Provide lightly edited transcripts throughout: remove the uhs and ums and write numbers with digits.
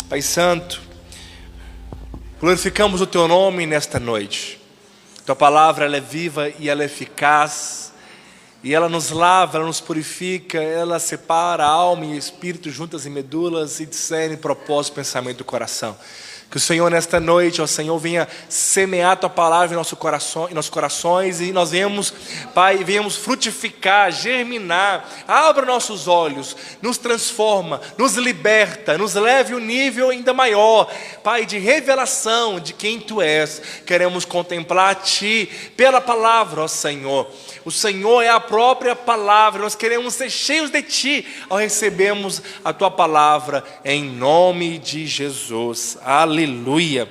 Pai Santo, glorificamos o Teu nome nesta noite. Tua palavra ela é viva e ela é eficaz. E ela nos lava, ela nos purifica, ela separa alma e espírito juntas e medulas e discerne propósito, pensamento do coração. Que o Senhor nesta noite, ó Senhor, venha semear a Tua palavra em nossos corações e nós venhamos, Pai, venhamos frutificar, germinar. Abra nossos olhos, nos transforma, nos liberta, nos leve a um nível ainda maior, Pai, de revelação de quem Tu és. Queremos contemplar Ti pela palavra, ó Senhor. O Senhor é a própria palavra, nós queremos ser cheios de Ti ao recebermos a Tua palavra, em nome de Jesus. Aleluia.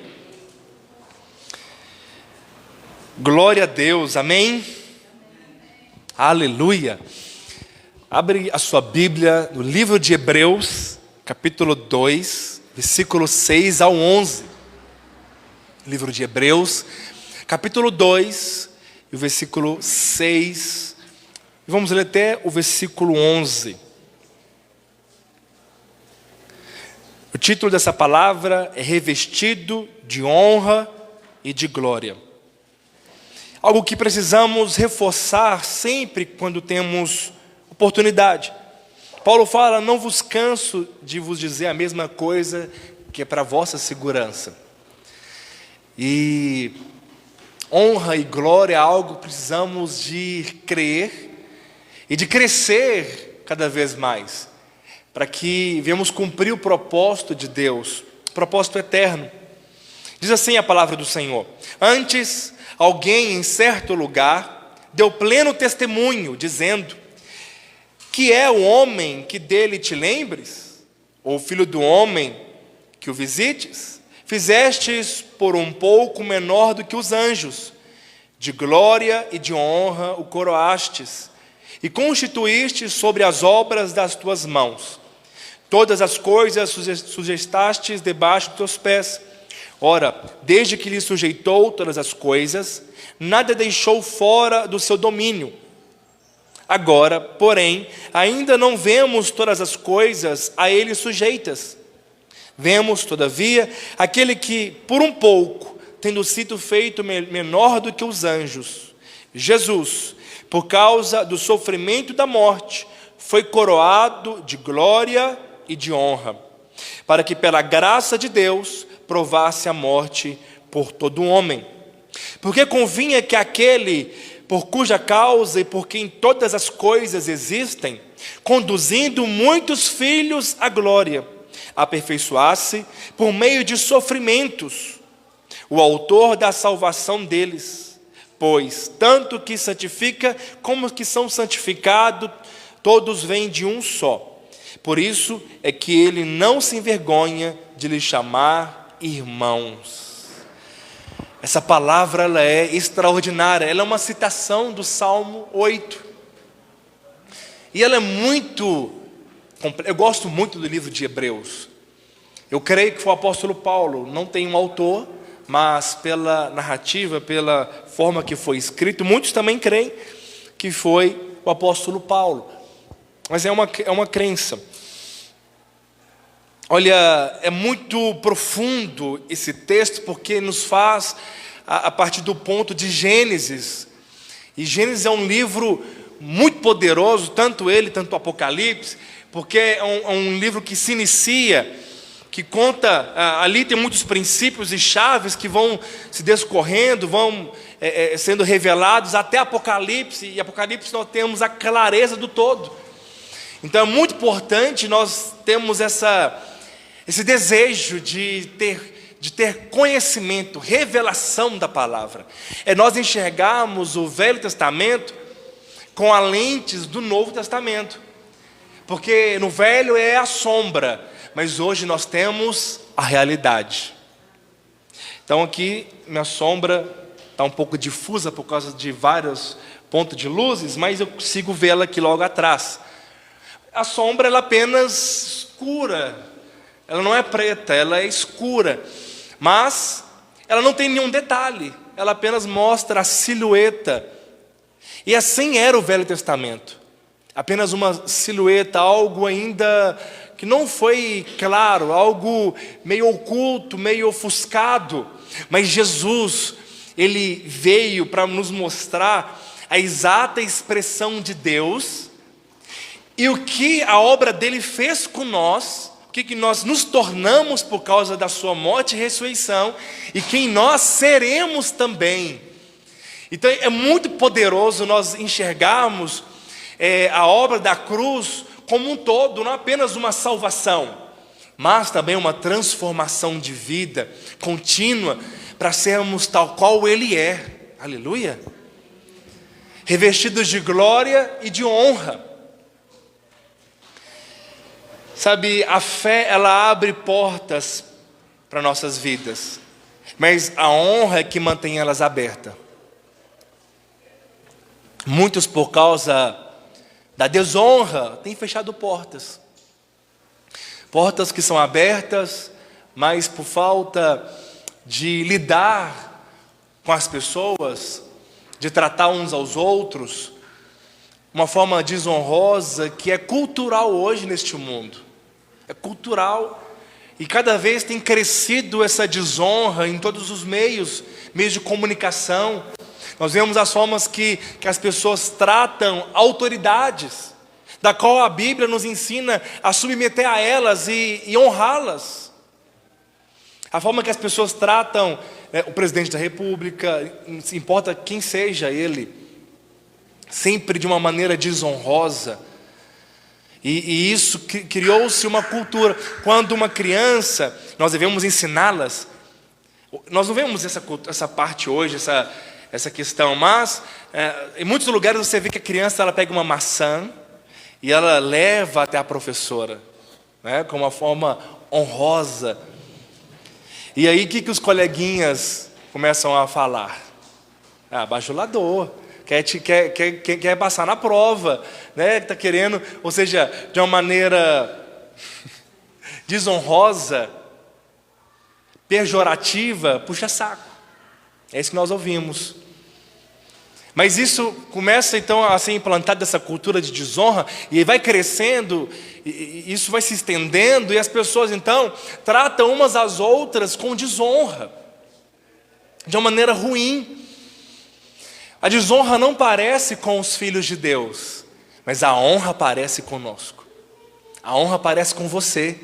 Glória a Deus, amém? Aleluia. Abre a sua Bíblia no livro de Hebreus, capítulo 2, versículo 6 ao 11. Livro de Hebreus, capítulo 2, e o versículo 6. E vamos ler até o versículo 11. O título dessa palavra é Revestido de Honra e de Glória. Algo que precisamos reforçar sempre quando temos oportunidade. Paulo fala: não vos canso de vos dizer a mesma coisa, que é para a vossa segurança. E honra e glória é algo que precisamos de crer e de crescer cada vez mais, para que venhamos cumprir o propósito de Deus, o propósito eterno. Diz assim a palavra do Senhor: antes, alguém em certo lugar deu pleno testemunho, dizendo: que é o homem que dele te lembres? Ou o filho do homem que o visites? Fizestes por um pouco menor do que os anjos, de glória e de honra o coroastes, e constituíste sobre as obras das tuas mãos. Todas as coisas sujeitastes debaixo dos teus pés. Ora, desde que lhe sujeitou todas as coisas, nada deixou fora do seu domínio. Agora, porém, ainda não vemos todas as coisas a ele sujeitas. Vemos, todavia, aquele que, por um pouco, tendo sido feito menor do que os anjos, Jesus, por causa do sofrimento da morte, foi coroado de glória e de honra, para que pela graça de Deus provasse a morte por todo homem. Porque convinha que aquele por cuja causa e por quem todas as coisas existem, conduzindo muitos filhos à glória, aperfeiçoasse por meio de sofrimentos o autor da salvação deles. Pois tanto que santifica como que são santificados, todos vêm de um só. Por isso é que ele não se envergonha de lhe chamar irmãos. Essa palavra ela é extraordinária, ela é uma citação do Salmo 8. E ela é muito... Eu gosto muito do livro de Hebreus. Eu creio que foi o apóstolo Paulo, não tem um autor, mas pela narrativa, pela forma que foi escrito, muitos também creem que foi o apóstolo Paulo. Mas é uma crença. Olha, é muito profundo esse texto, porque nos faz a partir do ponto de Gênesis. E Gênesis é um livro muito poderoso, tanto ele, tanto o Apocalipse, porque é um livro que se inicia, que conta, ali tem muitos princípios e chaves que vão se descorrendo, vão sendo revelados até Apocalipse, e Apocalipse nós temos a clareza do todo. Então é muito importante nós termos esse desejo de ter conhecimento, revelação da palavra. É nós enxergarmos o Velho Testamento com as lentes do Novo Testamento. Porque no Velho é a sombra, mas hoje nós temos a realidade. Então aqui minha sombra está um pouco difusa por causa de vários pontos de luzes, mas eu consigo vê-la aqui logo atrás. A sombra ela é apenas escura, ela não é preta, ela é escura, mas ela não tem nenhum detalhe, ela apenas mostra a silhueta. E assim era o Velho Testamento, apenas uma silhueta, algo ainda que não foi claro, algo meio oculto, meio ofuscado. Mas Jesus, Ele veio para nos mostrar a exata expressão de Deus e o que a obra dele fez com nós, o que nós nos tornamos por causa da sua morte e ressurreição, e quem nós seremos também. Então é muito poderoso nós enxergarmos a obra da cruz como um todo, não apenas uma salvação, mas também uma transformação de vida contínua para sermos tal qual Ele é. Aleluia! Revestidos de glória e de honra. Sabe, a fé, ela abre portas para nossas vidas, mas a honra é que mantém elas abertas. Muitos, por causa da desonra, têm fechado portas. Portas que são abertas, mas por falta de lidar com as pessoas, de tratar uns aos outros, uma forma desonrosa que é cultural hoje neste mundo. É cultural, e cada vez tem crescido essa desonra em todos os meios de comunicação. Nós vemos as formas que as pessoas tratam autoridades, da qual a Bíblia nos ensina a submeter a elas e honrá-las. A forma que as pessoas tratam o presidente da República, não importa quem seja ele, sempre de uma maneira desonrosa. E isso criou-se uma cultura. Quando uma criança, nós devemos ensiná-las. Nós não vemos essa parte hoje, essa questão, mas em muitos lugares você vê que a criança ela pega uma maçã e ela leva até a professora, né, com uma forma honrosa. E aí o que os coleguinhas começam a falar? Bajulador, quer passar na prova, né? Está querendo, ou seja, de uma maneira desonrosa, pejorativa, puxa saco. É isso que nós ouvimos. Mas isso começa então a ser implantado, essa cultura de desonra, e vai crescendo, e isso vai se estendendo, e as pessoas então tratam umas às outras com desonra, de uma maneira ruim. A desonra não parece com os filhos de Deus, mas a honra parece conosco. A honra parece com você.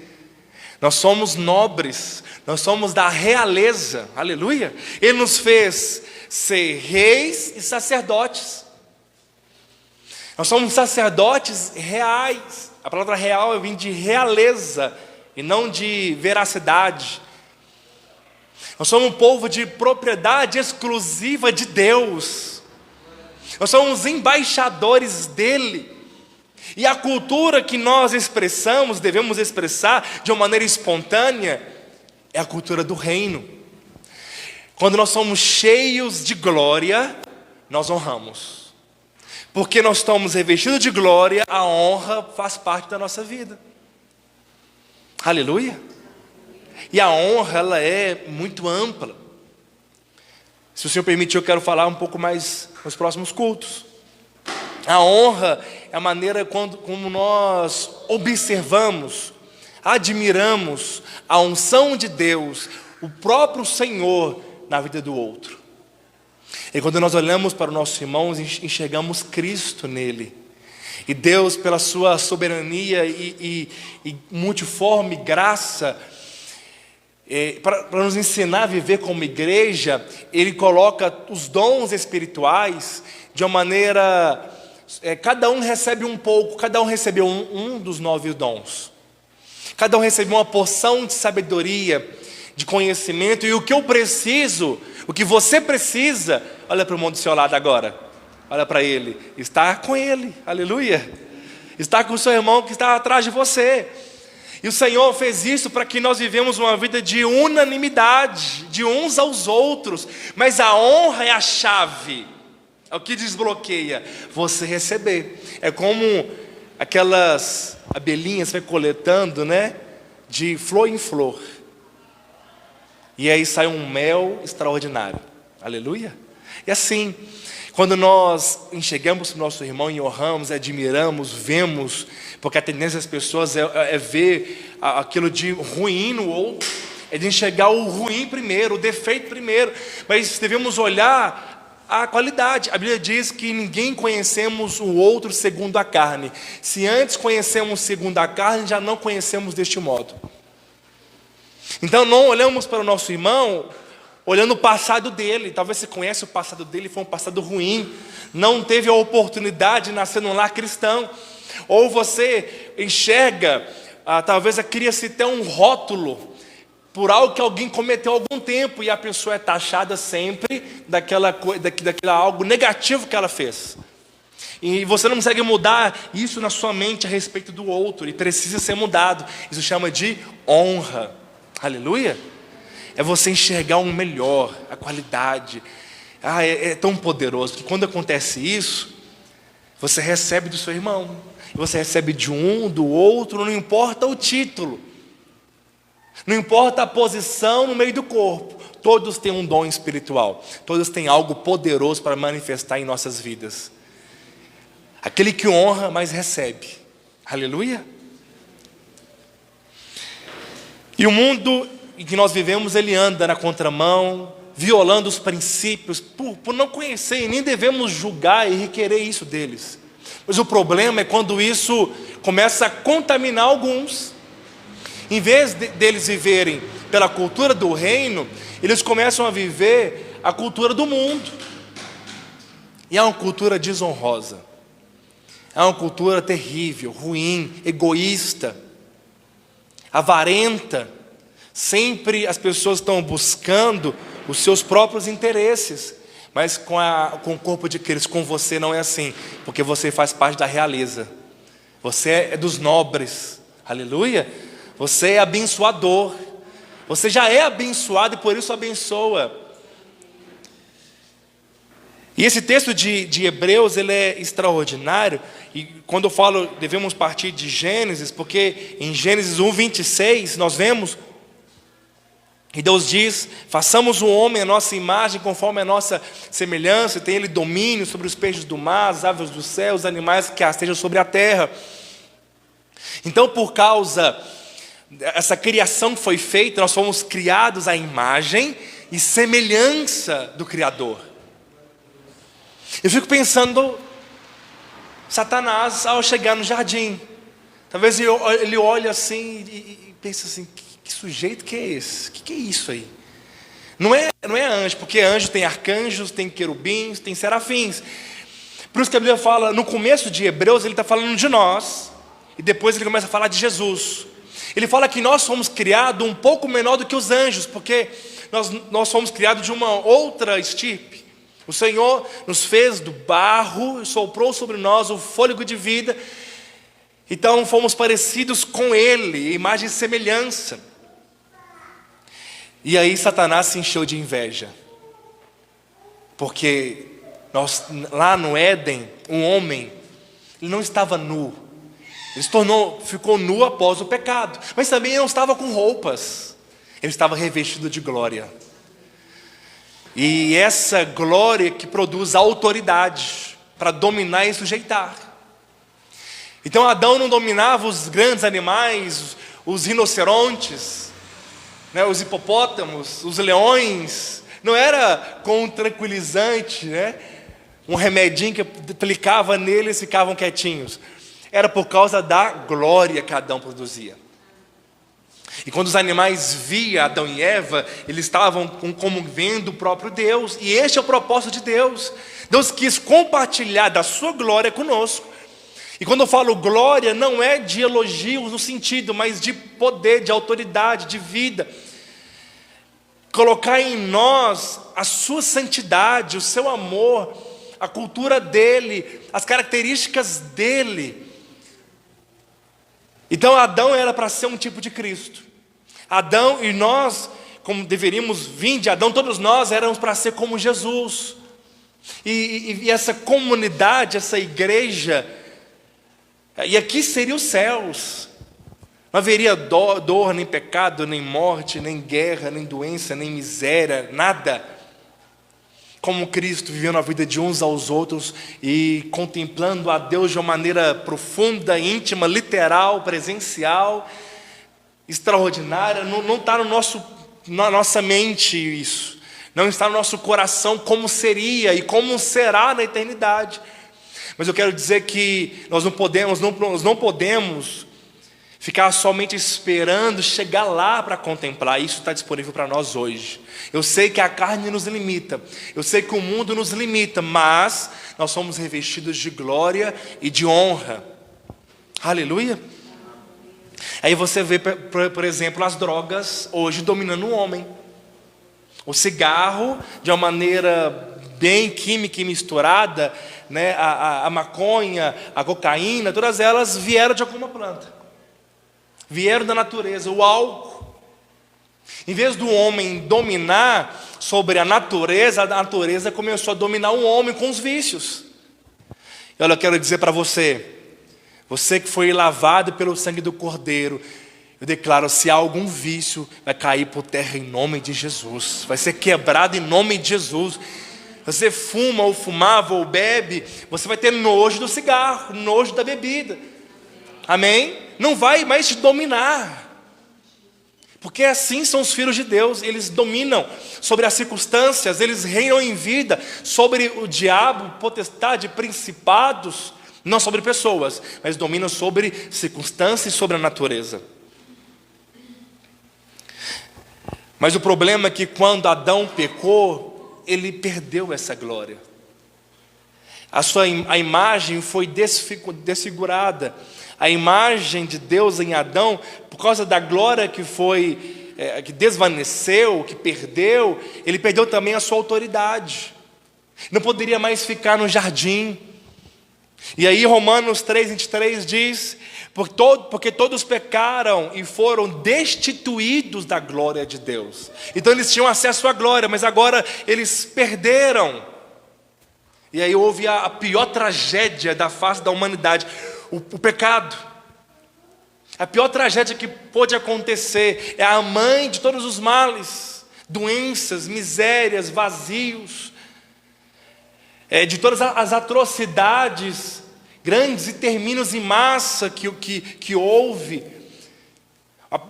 Nós somos nobres, nós somos da realeza, aleluia. Ele nos fez ser reis e sacerdotes. Nós somos sacerdotes reais. A palavra real vem de realeza e não de veracidade. Nós somos um povo de propriedade exclusiva de Deus. Nós somos embaixadores dele. E a cultura que nós expressamos, devemos expressar de uma maneira espontânea, é a cultura do reino. Quando nós somos cheios de glória, nós honramos. Porque nós estamos revestidos de glória, a honra faz parte da nossa vida. Aleluia. E a honra, ela é muito ampla. Se o Senhor permitir, eu quero falar um pouco mais nos próximos cultos. A honra é a maneira como nós observamos, admiramos a unção de Deus, o próprio Senhor na vida do outro. E quando nós olhamos para o nosso irmão, enxergamos Cristo nele. E Deus, pela sua soberania e multiforme graça, para nos ensinar a viver como igreja, Ele coloca os dons espirituais de uma maneira... cada um recebe um pouco, cada um recebeu um dos 9 dons. Cada um recebeu uma porção de sabedoria, de conhecimento. E o que eu preciso, o que você precisa, olha para o irmão do seu lado agora. Olha para ele, está com ele, aleluia. Está com o seu irmão que está atrás de você. E o Senhor fez isso para que nós vivemos uma vida de unanimidade, de uns aos outros. Mas a honra é a chave, é o que desbloqueia você receber. É como aquelas abelhinhas vai coletando, né, de flor em flor. E aí sai um mel extraordinário. Aleluia. E assim, Quando nós enxergamos o nosso irmão e honramos, admiramos, vemos, porque a tendência das pessoas é ver aquilo de ruim no outro, é de enxergar o ruim primeiro, o defeito primeiro, mas devemos olhar a qualidade. A Bíblia diz que ninguém conhecemos o outro segundo a carne. Se antes conhecemos segundo a carne, já não conhecemos deste modo. Então não olhamos para o nosso irmão olhando o passado dele. Talvez você conheça o passado dele, foi um passado ruim, não teve a oportunidade de nascer num lar cristão. Ou você enxerga, talvez cria-se até um rótulo por algo que alguém cometeu há algum tempo, e a pessoa é taxada sempre daquele algo negativo que ela fez. E você não consegue mudar isso na sua mente a respeito do outro, e precisa ser mudado. Isso chama de honra. Aleluia. É você enxergar o melhor, a qualidade. É tão poderoso que quando acontece isso, você recebe do seu irmão, você recebe de um, do outro, não importa o título, não importa a posição no meio do corpo, todos têm um dom espiritual, todos têm algo poderoso para manifestar em nossas vidas. Aquele que honra, mais recebe. Aleluia. E o mundo em que nós vivemos, ele anda na contramão, violando os princípios, por não conhecer, e nem devemos julgar e requerer isso deles. Mas o problema é quando isso começa a contaminar alguns. Em vez deles viverem pela cultura do reino, eles começam a viver a cultura do mundo. E é uma cultura desonrosa. É uma cultura terrível, ruim, egoísta, avarenta. Sempre as pessoas estão buscando os seus próprios interesses. Mas com o corpo de Cristo, com você não é assim, porque você faz parte da realeza. Você é dos nobres. Aleluia. Você é abençoador. Você já é abençoado e por isso abençoa. E esse texto de Hebreus, ele é extraordinário. E quando eu falo, devemos partir de Gênesis, porque em Gênesis 1:26 nós vemos, e Deus diz: façamos o homem a nossa imagem, conforme a nossa semelhança, e tem ele domínio sobre os peixes do mar, as aves do céu, os animais que rastejam sobre a terra. Então, por causa essa criação que foi feita, nós fomos criados à imagem e semelhança do Criador. Eu fico pensando, Satanás, ao chegar no jardim, talvez ele olhe assim e pense assim: que sujeito que é esse? Que é isso aí? Não é anjo, porque anjo tem arcanjos, tem querubins, tem serafins. Por isso que a Bíblia fala, no começo de Hebreus, ele está falando de nós, e depois ele começa a falar de Jesus. Ele fala que nós fomos criados um pouco menor do que os anjos, porque nós fomos criados de uma outra estirpe. O Senhor nos fez do barro, soprou sobre nós o fôlego de vida, então fomos parecidos com Ele, imagem e semelhança. E aí Satanás se encheu de inveja, porque lá no Éden, um homem, ele não estava nu, ele ficou nu após o pecado, mas também não estava com roupas, ele estava revestido de glória. E essa glória que produz autoridade para dominar e sujeitar. Então Adão não dominava os grandes animais, os rinocerontes, né, os hipopótamos, os leões. Não era com um tranquilizante, né, um remedinho que aplicava neles e ficavam quietinhos. Era por causa da glória que Adão produzia. E quando os animais viam Adão e Eva, eles estavam como vendo o próprio Deus. E este é o propósito de Deus. Deus quis compartilhar da sua glória conosco. E quando eu falo glória, não é de elogios no sentido, mas de poder, de autoridade, de vida. Colocar em nós a sua santidade, o seu amor, a cultura dele, as características dele. Então Adão era para ser um tipo de Cristo. Adão e nós, como deveríamos vir de Adão, todos nós éramos para ser como Jesus. E essa comunidade, essa igreja, e aqui seria os céus. Não haveria dor, nem pecado, nem morte, nem guerra, nem doença, nem miséria, nada. como Cristo, vivendo a vida de uns aos outros e contemplando a Deus de uma maneira profunda, íntima, literal, presencial, extraordinária. Não está na nossa mente isso, não está no nosso coração como seria e como será na eternidade. Mas eu quero dizer que nós não podemos ficar somente esperando chegar lá para contemplar. Isso está disponível para nós hoje. Eu sei que a carne nos limita, eu sei que o mundo nos limita, mas nós somos revestidos de glória e de honra. Aleluia. Aí você vê, por exemplo, as drogas hoje dominando o homem. O cigarro, de uma maneira bem química e misturada, né? A maconha, a cocaína, todas elas vieram de alguma planta, vieram da natureza. O álcool, em vez do homem dominar sobre a natureza começou a dominar o homem com os vícios. E olha, eu quero dizer para você que foi lavado pelo sangue do Cordeiro, eu declaro, se há algum vício, vai cair por terra em nome de Jesus, vai ser quebrado em nome de Jesus. Você fuma ou fumava ou bebe, você vai ter nojo do cigarro, nojo da bebida. Amém? Não vai mais te dominar, porque assim são os filhos de Deus. Eles dominam sobre as circunstâncias, eles reinam em vida sobre o diabo, potestade, principados, não sobre pessoas, mas dominam sobre circunstâncias e sobre a natureza. Mas o problema é que quando Adão pecou, ele perdeu essa glória. A imagem foi desfigurada. A imagem de Deus em Adão, por causa da glória que desvaneceu, que perdeu, ele perdeu também a sua autoridade. Não poderia mais ficar no jardim. E aí Romanos 3:23 diz, porque todos pecaram e foram destituídos da glória de Deus. Então eles tinham acesso à glória, mas agora eles perderam. E aí houve a pior tragédia da face da humanidade, o pecado. A pior tragédia que pôde acontecer, é a mãe de todos os males, doenças, misérias, vazios, de todas as atrocidades grandes e terminos em massa que houve.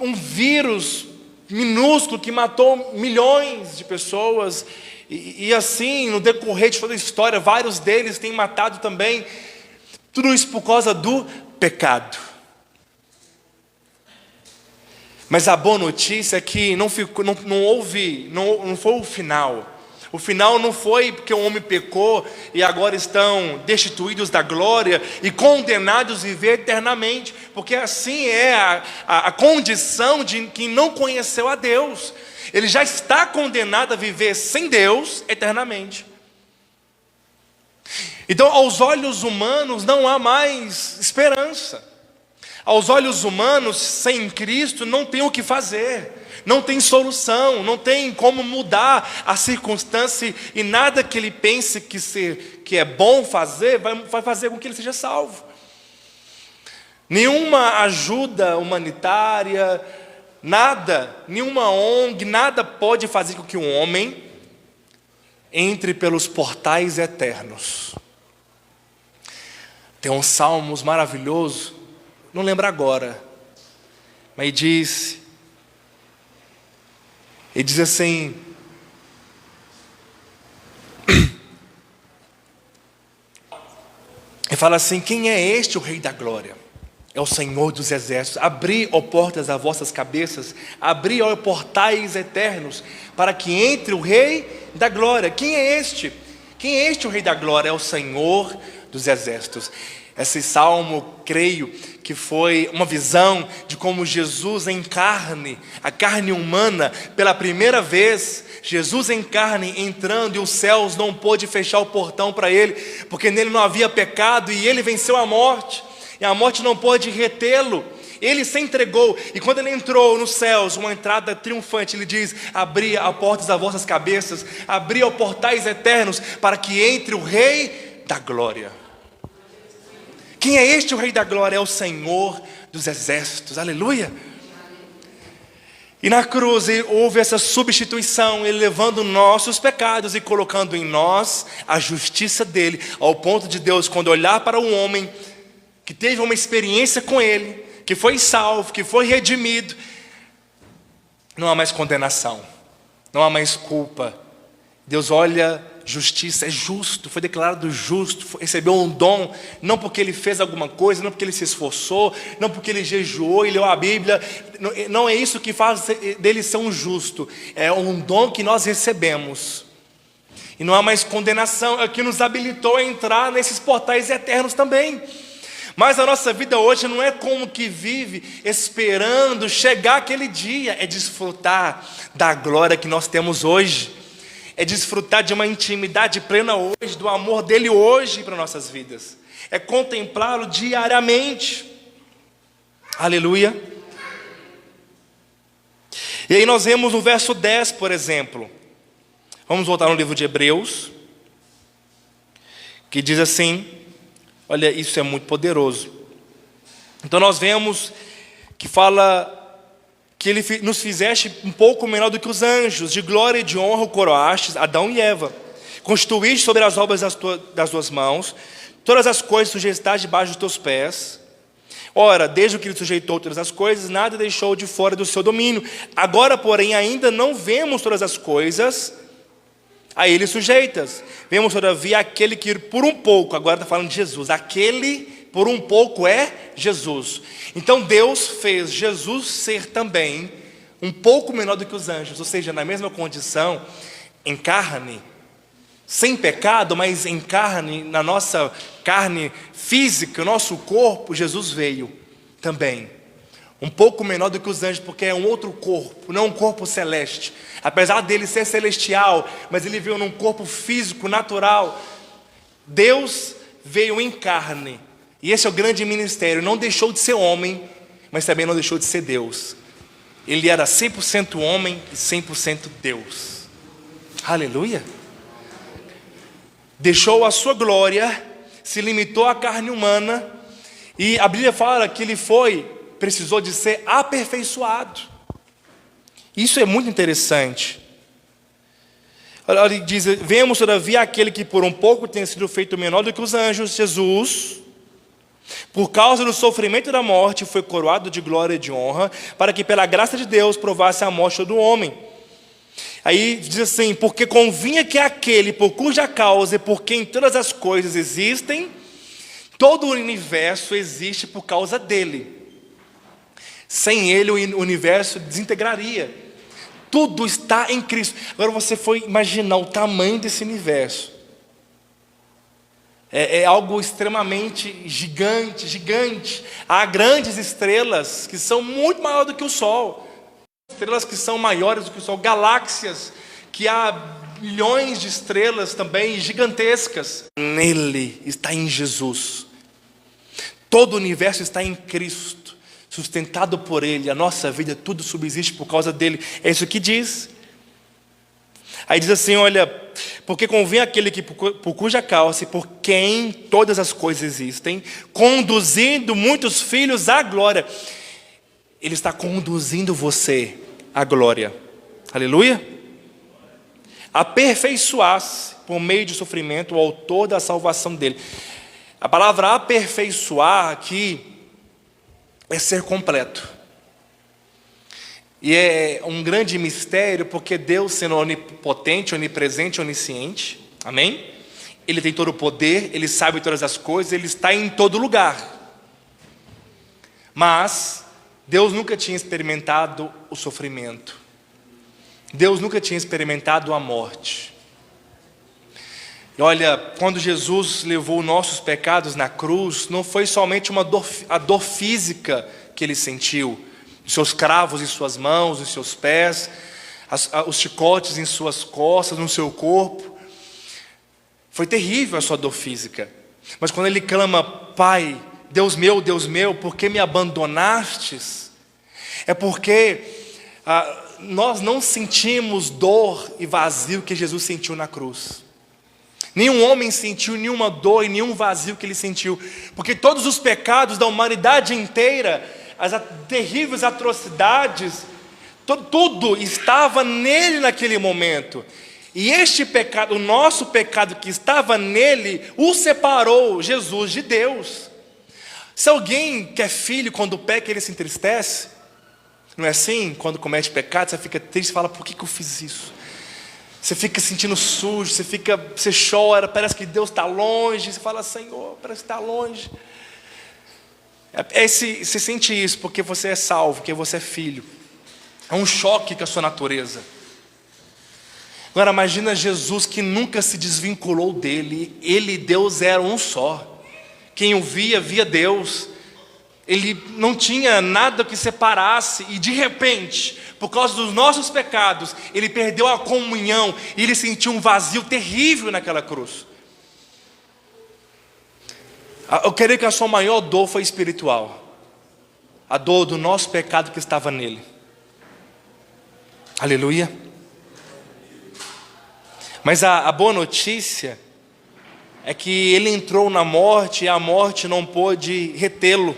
Um vírus minúsculo que matou milhões de pessoas, e assim, no decorrer de toda a história, vários deles têm matado também. Tudo isso por causa do pecado. Mas a boa notícia é que não foi o final. O final não foi porque o homem pecou e agora estão destituídos da glória e condenados a viver eternamente, porque assim é a condição de quem não conheceu a Deus. Ele já está condenado a viver sem Deus eternamente. Então, aos olhos humanos não há mais esperança. Aos olhos humanos, sem Cristo, não tem o que fazer. Não tem solução, não tem como mudar a circunstância, e nada que ele pense que é bom fazer, vai fazer com que ele seja salvo. Nenhuma ajuda humanitária, nada, nenhuma ONG, nada pode fazer com que um homem entre pelos portais eternos. Tem um Salmos maravilhoso, não lembro agora, mas ele diz assim: ele fala assim, quem é este o Rei da Glória? É o Senhor dos Exércitos. Abri, ó portas, as vossas cabeças, abri, ó portais eternos, para que entre o Rei da Glória. Quem é este? Quem é este o Rei da Glória? É o Senhor dos Exércitos. Esse salmo, creio que foi uma visão de como Jesus em carne, a carne humana, pela primeira vez, Jesus em carne entrando, e os céus não pôde fechar o portão para ele, porque nele não havia pecado, e ele venceu a morte, e a morte não pôde retê-lo. Ele se entregou, e quando ele entrou nos céus, uma entrada triunfante, ele diz: abri a portas das vossas cabeças, abri os portais eternos, para que entre o Rei da Glória. Quem é este o Rei da Glória? É o Senhor dos Exércitos, aleluia. E na cruz houve essa substituição, Ele levando nossos pecados e colocando em nós a justiça dEle, ao ponto de Deus, quando olhar para um homem que teve uma experiência com Ele, que foi salvo, que foi redimido, não há mais condenação, não há mais culpa. Deus olha justiça, é justo, foi declarado justo, recebeu um dom, não porque ele fez alguma coisa, não porque ele se esforçou, não porque ele jejuou e leu a Bíblia, não é isso que faz dele ser um justo, é um dom que nós recebemos. E não há mais condenação, é o que nos habilitou a entrar nesses portais eternos também. Mas a nossa vida hoje não é como que vive esperando chegar aquele dia, é desfrutar da glória que nós temos hoje. É desfrutar de uma intimidade plena hoje, do amor dele hoje para nossas vidas. É contemplá-lo diariamente. Aleluia. E aí nós vemos no verso 10, por exemplo. Vamos voltar no livro de Hebreus, que diz assim, olha, isso é muito poderoso. Então nós vemos que fala que Ele nos fizeste um pouco menor do que os anjos, de glória e de honra o coroastes, Adão e Eva. Constituíste sobre as obras das tuas mãos, todas as coisas sujeitaste debaixo dos teus pés. Ora, desde que Ele sujeitou todas as coisas, nada deixou de fora do seu domínio. Agora, porém, ainda não vemos todas as coisas a Ele sujeitas. Vemos, todavia, aquele que por um pouco, agora está falando de Jesus, aquele por um pouco é Jesus. Então Deus fez Jesus ser também um pouco menor do que os anjos, ou seja, na mesma condição, em carne, sem pecado, mas em carne, na nossa carne física, o nosso corpo, Jesus veio também. Um pouco menor do que os anjos, porque é um outro corpo, não um corpo celeste. Apesar dele ser celestial, mas ele veio num corpo físico, natural. Deus veio em carne. E esse é o grande ministério, não deixou de ser homem, mas também não deixou de ser Deus. Ele era 100% homem e 100% Deus. Aleluia! Deixou a sua glória, se limitou à carne humana, e a Bíblia fala que ele precisou de ser aperfeiçoado. Isso é muito interessante. Ele diz, vemos todavia aquele que por um pouco tem sido feito menor do que os anjos, Jesus, por causa do sofrimento da morte, foi coroado de glória e de honra, para que pela graça de Deus provasse a morte do homem. Aí diz assim, porque convinha que aquele por cuja causa e por quem todas as coisas existem, todo o universo existe por causa dele. Sem ele o universo desintegraria. Tudo está em Cristo. Agora você foi imaginar o tamanho desse universo. É algo extremamente gigante, gigante. Há grandes estrelas que são muito maiores do que o Sol. Estrelas que são maiores do que o Sol. Galáxias que há milhões de estrelas também gigantescas. Nele está em Jesus. Todo o universo está em Cristo. Sustentado por Ele. A nossa vida, tudo subsiste por causa dele. É isso que diz. Aí diz assim, olha, porque convém aquele que por cuja causa e por quem todas as coisas existem, conduzindo muitos filhos à glória. Ele está conduzindo você à glória. Aleluia. Aperfeiçoar-se por meio de sofrimento o autor da salvação dele. A palavra aperfeiçoar aqui é ser completo. E é um grande mistério, porque Deus, sendo onipotente, onipresente, onisciente, amém? Ele tem todo o poder, Ele sabe todas as coisas, Ele está em todo lugar. Mas Deus nunca tinha experimentado o sofrimento. Deus nunca tinha experimentado a morte. E olha, quando Jesus levou nossos pecados na cruz, não foi somente a dor física que Ele sentiu, os seus cravos em suas mãos, em seus pés, os chicotes em suas costas, no seu corpo. Foi terrível a sua dor física. Mas quando ele clama, Pai, Deus meu, por que me abandonastes? É porque nós não sentimos dor e vazio que Jesus sentiu na cruz. Nenhum homem sentiu nenhuma dor e nenhum vazio que ele sentiu. Porque todos os pecados da humanidade inteira, as terríveis atrocidades, Tudo estava nele naquele momento. E este pecado, o nosso pecado que estava nele, o separou, Jesus, de Deus. Se alguém que é filho, quando peca, ele se entristece. Não é assim? Quando comete pecado, você fica triste e fala, por que eu fiz isso? Você fica sentindo sujo, você chora, parece que Deus está longe. Você fala, Senhor, parece que está longe. Você sente isso porque você é salvo, porque você é filho. É um choque com a sua natureza. Agora imagina Jesus que nunca se desvinculou dele. Ele e Deus eram um só. Quem o via, via Deus. Ele não tinha nada que separasse. E de repente, por causa dos nossos pecados, ele perdeu a comunhão. E ele sentiu um vazio terrível naquela cruz. Eu creio que a sua maior dor foi espiritual. A dor do nosso pecado que estava nele. Aleluia. Mas a boa notícia é que ele entrou na morte e a morte não pôde retê-lo.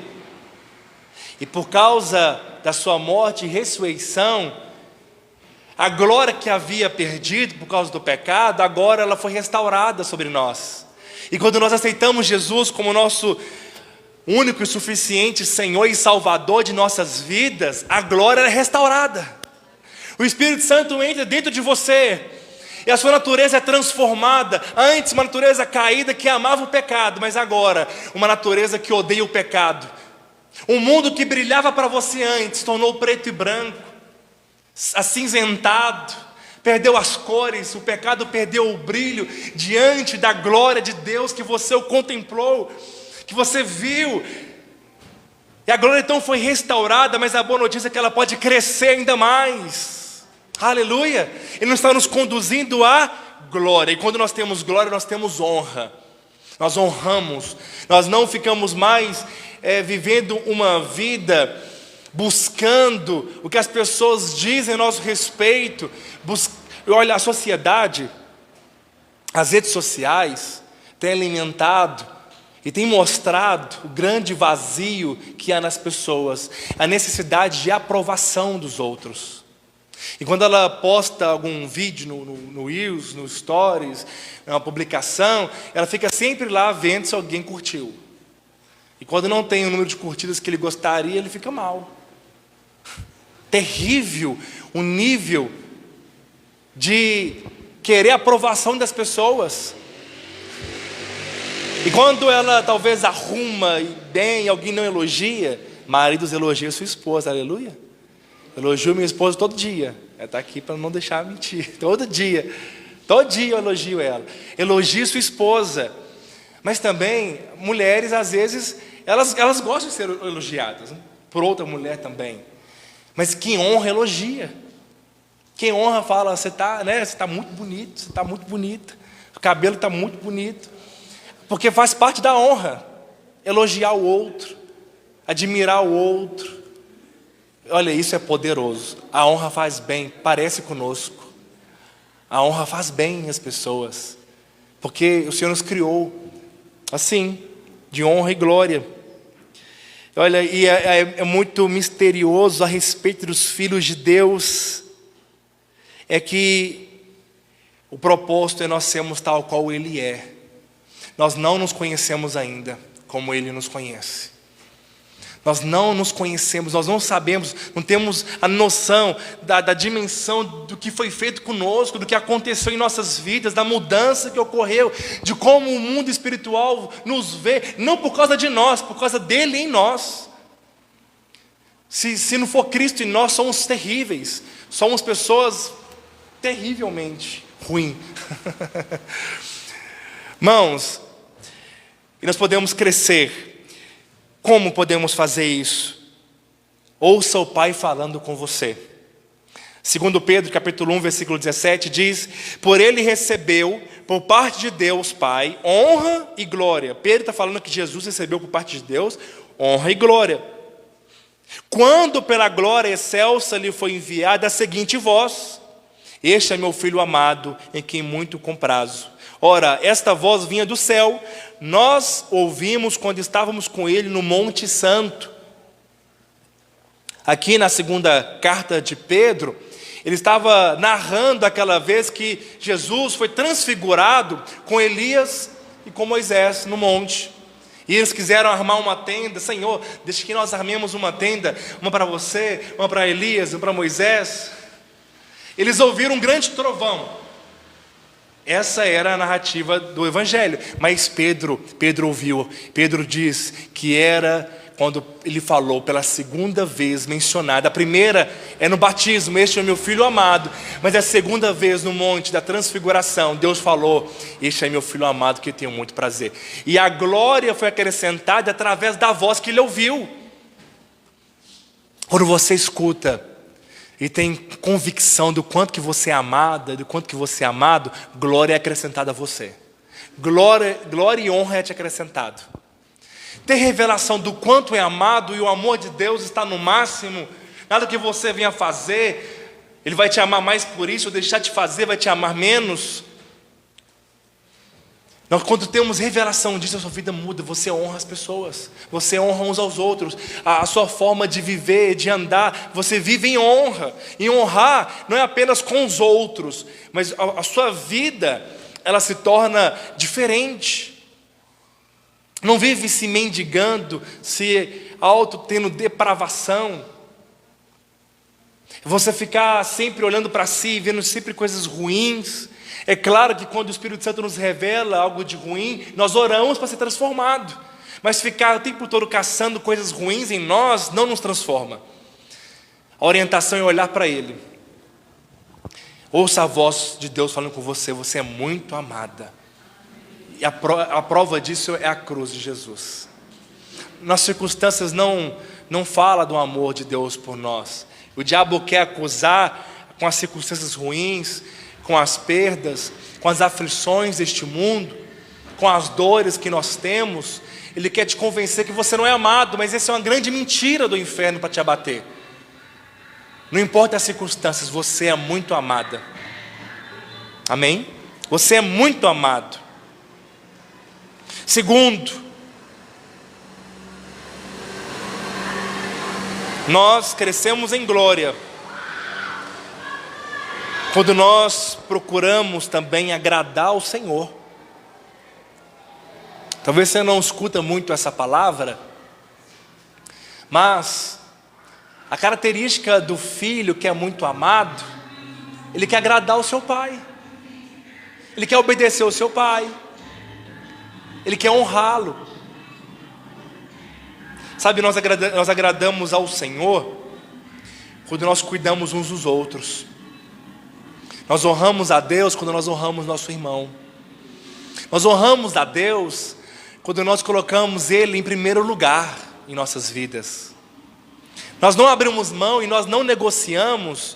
E por causa da sua morte e ressurreição, a glória que havia perdido por causa do pecado, agora ela foi restaurada sobre nós. E quando nós aceitamos Jesus como nosso único e suficiente Senhor e Salvador de nossas vidas, a glória é restaurada. O Espírito Santo entra dentro de você e a sua natureza é transformada. Antes uma natureza caída que amava o pecado, mas agora uma natureza que odeia o pecado. Um mundo que brilhava para você antes tornou preto e branco, acinzentado, perdeu as cores. O pecado perdeu o brilho diante da glória de Deus que você o contemplou, que você viu. E a glória então foi restaurada, mas a boa notícia é que ela pode crescer ainda mais. Aleluia! Ele não está nos conduzindo à glória. E quando nós temos glória, nós temos honra. Nós honramos. Nós não ficamos mais vivendo uma vida buscando o que as pessoas dizem a nosso respeito. Olha, a sociedade, as redes sociais têm alimentado e têm mostrado o grande vazio que há nas pessoas, a necessidade de aprovação dos outros. E quando ela posta algum vídeo no Reels, no Stories, uma publicação, ela fica sempre lá vendo se alguém curtiu. E quando não tem o número de curtidas que ele gostaria, ele fica mal. Terrível o nível de querer a aprovação das pessoas. E quando ela talvez arruma bem, alguém não elogia, maridos elogiam sua esposa, aleluia. Elogio minha esposa todo dia. Ela está aqui para não deixar mentir. Todo dia eu elogio ela. Elogio sua esposa. Mas também, mulheres às vezes, elas gostam de ser elogiadas, né? Por outra mulher também. Mas quem honra, elogia. Quem honra fala, você está muito bonito, você está muito bonita. O cabelo está muito bonito. Porque faz parte da honra. Elogiar o outro. Admirar o outro. Olha, isso é poderoso. A honra faz bem, parece conosco. A honra faz bem às pessoas. Porque o Senhor nos criou assim, de honra e glória. Olha, e é muito misterioso a respeito dos filhos de Deus. É que o propósito é nós sermos tal qual Ele é. Nós não nos conhecemos ainda como Ele nos conhece. Nós não nos conhecemos, nós não sabemos, não temos a noção da dimensão do que foi feito conosco, do que aconteceu em nossas vidas, da mudança que ocorreu, de como o mundo espiritual nos vê, não por causa de nós, por causa dele em nós. Se não for Cristo em nós, somos terríveis, somos pessoas terrivelmente ruins. Irmãos, e nós podemos crescer. Como podemos fazer isso? Ouça o Pai falando com você. Segundo Pedro, capítulo 1, versículo 17, diz: por ele recebeu, por parte de Deus Pai, honra e glória. Pedro está falando que Jesus recebeu por parte de Deus honra e glória. Quando pela glória excelsa lhe foi enviada a seguinte voz: este é meu filho amado, em quem muito comprazo. Ora, esta voz vinha do céu, nós ouvimos quando estávamos com ele no Monte Santo. Aqui na segunda carta de Pedro, ele estava narrando aquela vez que Jesus foi transfigurado com Elias e com Moisés no monte. E eles quiseram armar uma tenda. Senhor, deixa que nós armemos uma tenda, uma para você, uma para Elias, uma para Moisés. Eles ouviram um grande trovão. Essa era a narrativa do Evangelho. Mas Pedro ouviu. Pedro diz que era quando ele falou pela segunda vez mencionada. A primeira é no batismo, este é meu filho amado. Mas a segunda vez no monte da transfiguração, Deus falou, este é meu filho amado que eu tenho muito prazer. E a glória foi acrescentada através da voz que ele ouviu. Quando você escuta e tem convicção do quanto que você é amada, do quanto que você é amado, glória é acrescentada a você. Glória e honra é te acrescentado. Ter revelação do quanto é amado e o amor de Deus está no máximo. Nada que você venha fazer, Ele vai te amar mais por isso, ou deixar de fazer, vai te amar menos. Nós, quando temos revelação disso, a sua vida muda. Você honra as pessoas, você honra uns aos outros. A sua forma de viver, de andar, você vive em honra. E honrar não é apenas com os outros, mas a sua vida, ela se torna diferente. Não vive se mendigando, se tendo depravação. Você ficar sempre olhando para si, vendo sempre coisas ruins. É claro que quando o Espírito Santo nos revela algo de ruim, nós oramos para ser transformado. Mas ficar o tempo todo caçando coisas ruins em nós não nos transforma. A orientação é olhar para Ele. Ouça a voz de Deus falando com você, você é muito amada. E a prova disso é a cruz de Jesus. Nas circunstâncias não fala do amor de Deus por nós. O diabo quer acusar com as circunstâncias ruins, com as perdas, com as aflições deste mundo, com as dores que nós temos. Ele quer te convencer que você não é amado, mas essa é uma grande mentira do inferno para te abater. Não importa as circunstâncias, você é muito amada. Amém? Você é muito amado. Segundo, nós crescemos em glória quando nós procuramos também agradar ao Senhor. Talvez você não escuta muito essa palavra, mas a característica do filho que é muito amado, ele quer agradar o seu pai, ele quer obedecer ao seu pai, ele quer honrá-lo. Sabe, nós agradamos ao Senhor quando nós cuidamos uns dos outros. Nós honramos a Deus quando nós honramos nosso irmão. Nós honramos a Deus quando nós colocamos Ele em primeiro lugar em nossas vidas. Nós não abrimos mão e nós não negociamos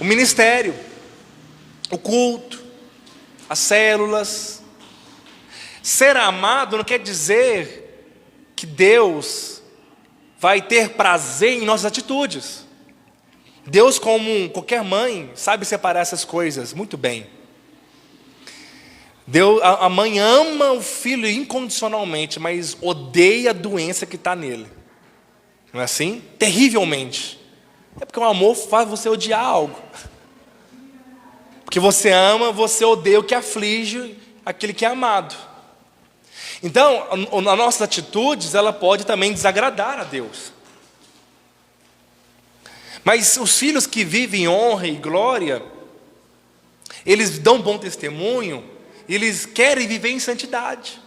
o ministério, o culto, as células. Ser amado não quer dizer que Deus vai ter prazer em nossas atitudes. Deus, como qualquer mãe, sabe separar essas coisas muito bem. A mãe ama o filho incondicionalmente, mas odeia a doença que está nele. Não é assim? Terrivelmente. É porque o amor faz você odiar algo. Porque você ama, você odeia o que aflige aquele que é amado. Então, as nossas atitudes, ela pode também desagradar a Deus. Mas os filhos que vivem em honra e glória, eles dão bom testemunho, eles querem viver em santidade.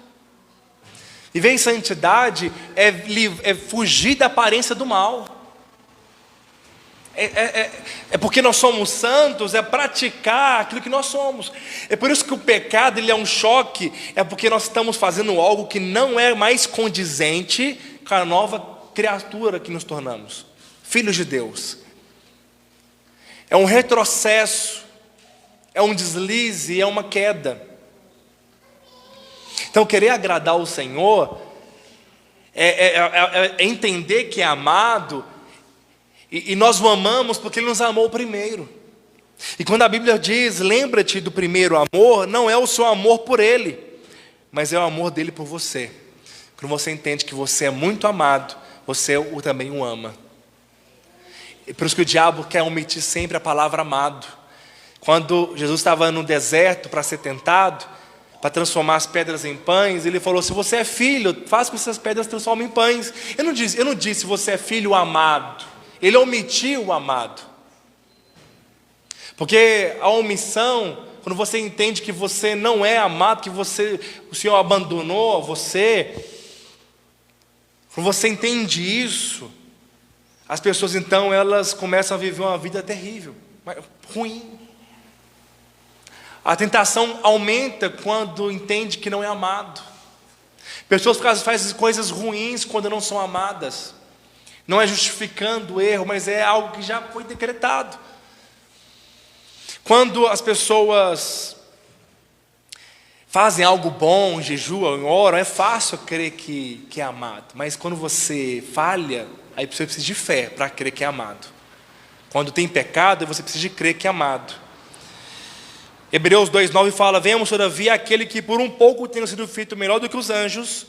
Viver em santidade é fugir da aparência do mal. É porque nós somos santos, é praticar aquilo que nós somos. É por isso que o pecado ele é um choque, é porque nós estamos fazendo algo que não é mais condizente com a nova criatura que nos tornamos, filhos de Deus. É um retrocesso, é um deslize, é uma queda. Então querer agradar o Senhor é entender que é amado. E nós o amamos porque Ele nos amou primeiro. E quando a Bíblia diz, lembra-te do primeiro amor, não é o seu amor por Ele, mas é o amor dele por você. Quando você entende que você é muito amado, você também o ama. E por isso que o diabo quer omitir sempre a palavra amado. Quando Jesus estava no deserto para ser tentado, para transformar as pedras em pães, ele falou: se você é filho, faça com que essas pedras transformem em pães. Eu não disse você é filho amado. Ele omitiu o amado. Porque a omissão, quando você entende que você não é amado, que o Senhor abandonou você, quando você entende isso, as pessoas então elas começam a viver uma vida terrível, ruim. A tentação aumenta quando entende que não é amado. Pessoas fazem coisas ruins quando não são amadas. Não é justificando o erro, mas é algo que já foi decretado. Quando as pessoas fazem algo bom, jejuam, oram, é fácil crer que é amado. Mas quando você falha, aí você precisa de fé para crer que é amado. Quando tem pecado, você precisa de crer que é amado. Hebreus 2,9 fala: vemos todavia aquele que por um pouco tem sido feito melhor do que os anjos,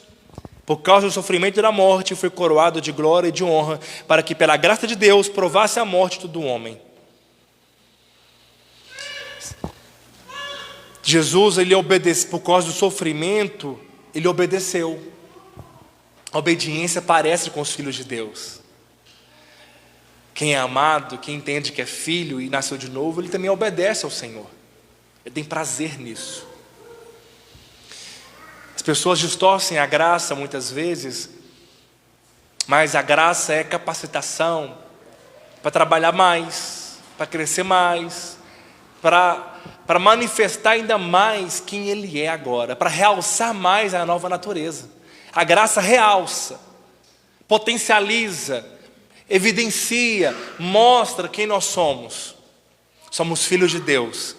por causa do sofrimento e da morte, foi coroado de glória e de honra, para que pela graça de Deus provasse a morte de todo homem. Jesus, ele obedeceu, por causa do sofrimento, ele obedeceu. A obediência parece com os filhos de Deus. Quem é amado, quem entende que é filho e nasceu de novo, ele também obedece ao Senhor. Ele tem prazer nisso. As pessoas distorcem a graça muitas vezes, mas a graça é capacitação para trabalhar mais, para crescer mais, para manifestar ainda mais quem Ele é agora, para realçar mais a nova natureza. A graça realça, potencializa, evidencia, mostra quem nós somos. Somos filhos de Deus.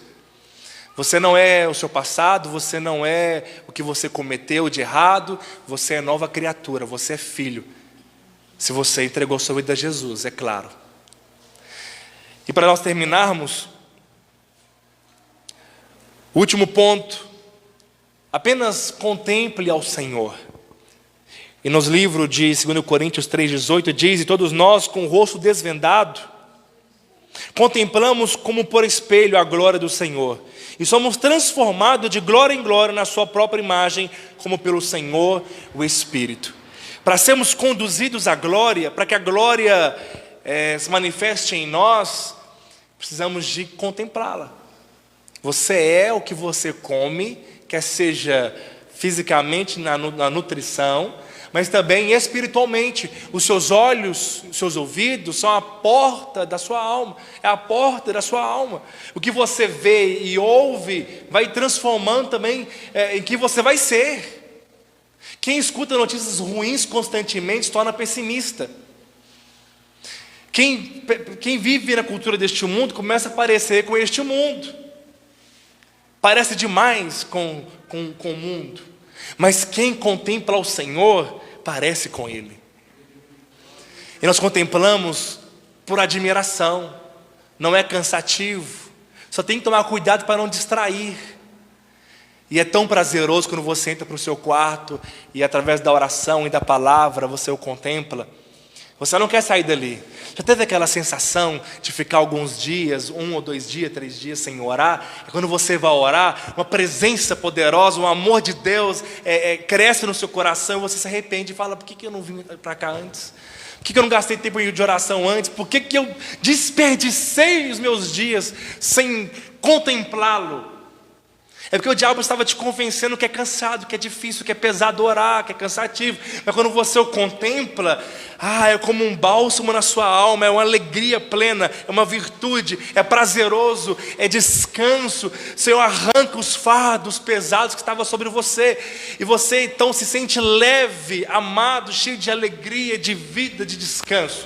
Você não é o seu passado, você não é o que você cometeu de errado, você é nova criatura, você é filho. Se você entregou sua vida a Jesus, é claro. E para nós terminarmos, o último ponto, apenas contemple ao Senhor. E nos livros de 2 Coríntios 3,18 diz: e todos nós com o rosto desvendado, contemplamos como por espelho a glória do Senhor, e somos transformados de glória em glória na sua própria imagem, como pelo Senhor, o Espírito. Para sermos conduzidos à glória, para que a glória se manifeste em nós, precisamos de contemplá-la. Você é o que você come, quer seja fisicamente na nutrição, mas também espiritualmente. Os seus olhos, os seus ouvidos são a porta da sua alma. É a porta da sua alma. O que você vê e ouve vai transformando também em que você vai ser. Quem escuta notícias ruins constantemente se torna pessimista. Quem vive na cultura deste mundo começa a parecer com este mundo. Parece demais com o mundo. Mas quem contempla o Senhor, parece com Ele. E nós contemplamos por admiração. Não é cansativo. Só tem que tomar cuidado para não distrair. E é tão prazeroso quando você entra para o seu quarto e através da oração e da palavra você o contempla. Você não quer sair dali. Já teve aquela sensação de ficar alguns dias, 1 ou 2 dias, 3 dias sem orar? E quando você vai orar, uma presença poderosa, um amor de Deus cresce no seu coração e você se arrepende e fala: por que eu não vim para cá antes? Por que eu não gastei tempo de oração antes? Por que eu desperdicei os meus dias sem contemplá-lo? É porque o diabo estava te convencendo que é cansado, que é difícil, que é pesado orar, que é cansativo. Mas quando você o contempla, é como um bálsamo na sua alma, é uma alegria plena, é uma virtude, é prazeroso, é descanso. O Senhor arranca os fardos pesados que estavam sobre você. E você então se sente leve, amado, cheio de alegria, de vida, de descanso,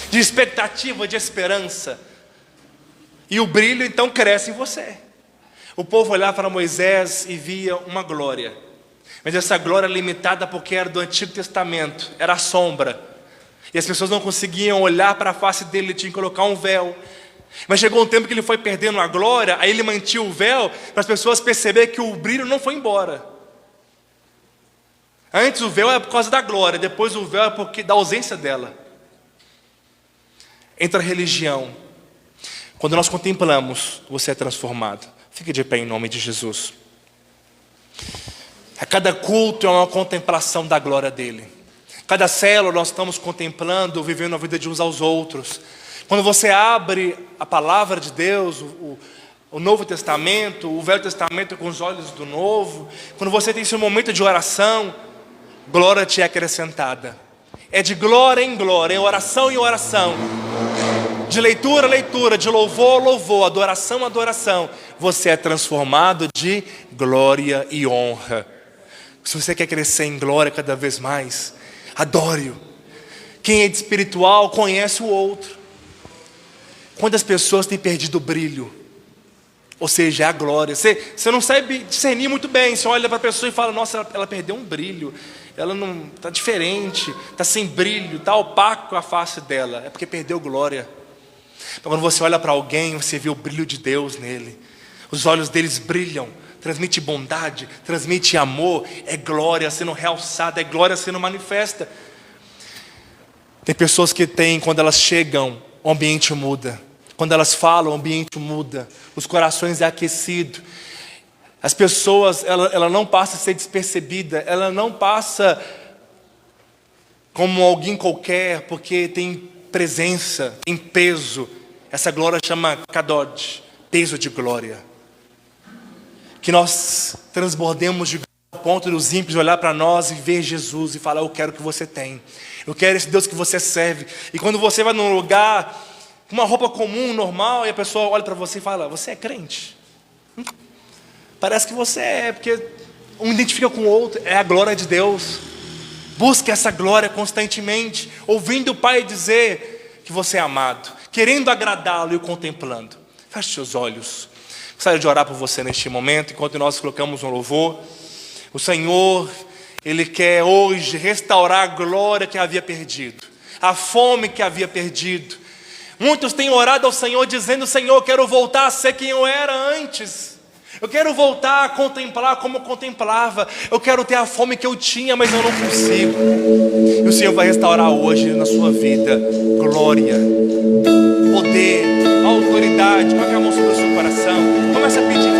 de expectativa, de esperança. E o brilho então cresce em você. O povo olhava para Moisés e via uma glória. Mas essa glória limitada porque era do Antigo Testamento, era a sombra. E as pessoas não conseguiam olhar para a face dele, ele tinha que colocar um véu. Mas chegou um tempo que ele foi perdendo a glória, aí ele mantinha o véu para as pessoas perceberem que o brilho não foi embora. Antes o véu era por causa da glória, depois o véu é porque da ausência dela. entra a religião. Quando nós contemplamos, você é transformado. Fique de pé em nome de Jesus. A cada culto é uma contemplação da glória dele. Cada célula nós estamos contemplando, vivendo a vida de uns aos outros. Quando você abre a palavra de Deus, o Novo Testamento, o Velho Testamento com os olhos do Novo, quando você tem esse momento de oração, glória te é acrescentada. É de glória em glória, em oração em oração, de leitura a leitura, de louvor a louvor, adoração a adoração, você é transformado de glória e honra. Se você quer crescer em glória cada vez mais, adore-o. Quem é espiritual conhece o outro. Quantas pessoas têm perdido o brilho? Ou seja, é a glória. Você não sabe discernir muito bem. Você olha para a pessoa e fala, nossa, ela perdeu um brilho. Ela não está diferente, está sem brilho, está opaco a face dela. É porque perdeu glória. Então, quando você olha para alguém, você vê o brilho de Deus nele. Os olhos deles brilham, transmite bondade, transmite amor. É glória sendo realçada, é glória sendo manifesta. Tem pessoas que quando elas chegam, o ambiente muda. Quando elas falam, o ambiente muda. Os corações é aquecido. As pessoas, ela não passa a ser despercebida. Ela não passa como alguém qualquer, porque tem presença, tem peso. Essa glória chama Kadod, peso de glória. Que nós transbordemos de ao ponto dos ímpios olhar para nós e ver Jesus e falar, eu quero o que você tem. Eu quero esse Deus que você serve. E quando você vai num lugar com uma roupa comum, normal, e a pessoa olha para você e fala, você é crente? Parece que você é, porque um identifica com o outro. É a glória de Deus. Busque essa glória constantemente, ouvindo o Pai dizer que você é amado, querendo agradá-lo e o contemplando. Feche seus olhos. Gostaria de orar por você neste momento, enquanto nós colocamos um louvor. O Senhor, Ele quer hoje restaurar a glória que havia perdido, a fome que havia perdido. Muitos têm orado ao Senhor dizendo, Senhor, eu quero voltar a ser quem eu era antes. Eu quero voltar a contemplar como eu contemplava. Eu quero ter a fome que eu tinha, mas eu não consigo. E o Senhor vai restaurar hoje na sua vida glória, poder, autoridade. Coloque a mão sobre o seu coração. Comece a pedir